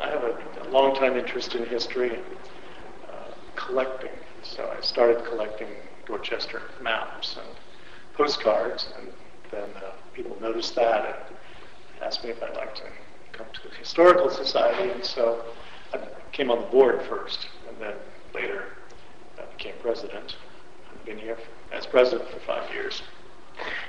I have a long-time interest in history, collecting. So I started collecting Dorchester maps and postcards, and then people noticed that and asked me if I'd like to come to the Historical Society, and so I came on the board first, and then later became president. I've been here as president for 5 years.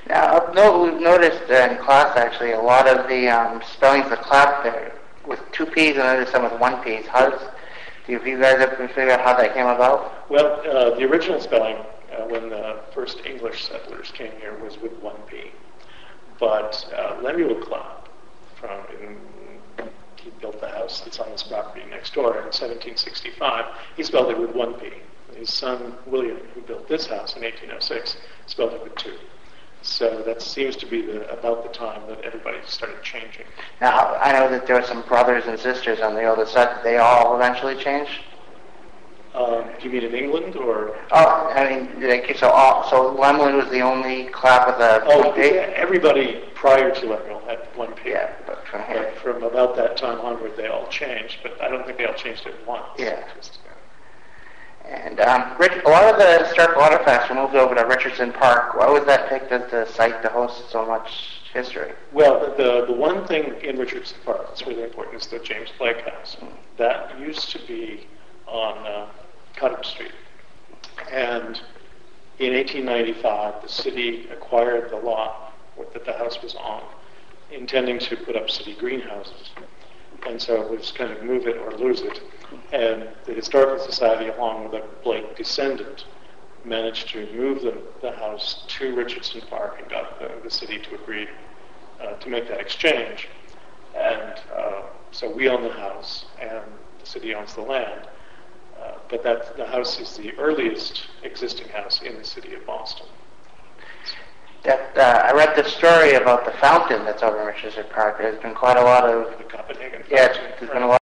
Now, we've noticed in class actually a lot of the spellings of clap there with 2 P's and others some with 1 P. Do you guys ever figure out how that came about? Well, the original spelling when the first English settlers came here was with 1 P. But Lemuel Clapp, he built the house that's on this property next door in 1765. He spelled it with 1 P. His son, William, who built this house in 1806, spelled it with 2. So that seems to be about the time that everybody started changing. Now, I know that there were some brothers and sisters on the older side. Did they all eventually change? Do you mean in England, or? Oh, I mean, so Lemuel was the only Clap with a 1 P? Yeah, everybody prior to Lemuel had 1 P. Yeah, but from here. But from about that time onward, they all changed, but I don't think they all changed at once. Yeah. And a lot of the historical artifacts were moved over to Richardson Park. Why was that picked as the site to host so much history? Well, the one thing in Richardson Park that's really important is the James Blake House. That used to be on Cottage Street. And in 1895, the city acquired the lot that the house was on, intending to put up city greenhouses. And so it was kind of move it or lose it. And the Historical Society, along with a Blake descendant, managed to move the house to Richardson Park and got the city to agree to make that exchange. And so we own the house, and the city owns the land. But the house is the earliest existing house in the city of Boston. I read the story about the fountain that's over in Richardson Park. There's been quite a lot of... The Copenhagen fountain. Yeah, there's been a lot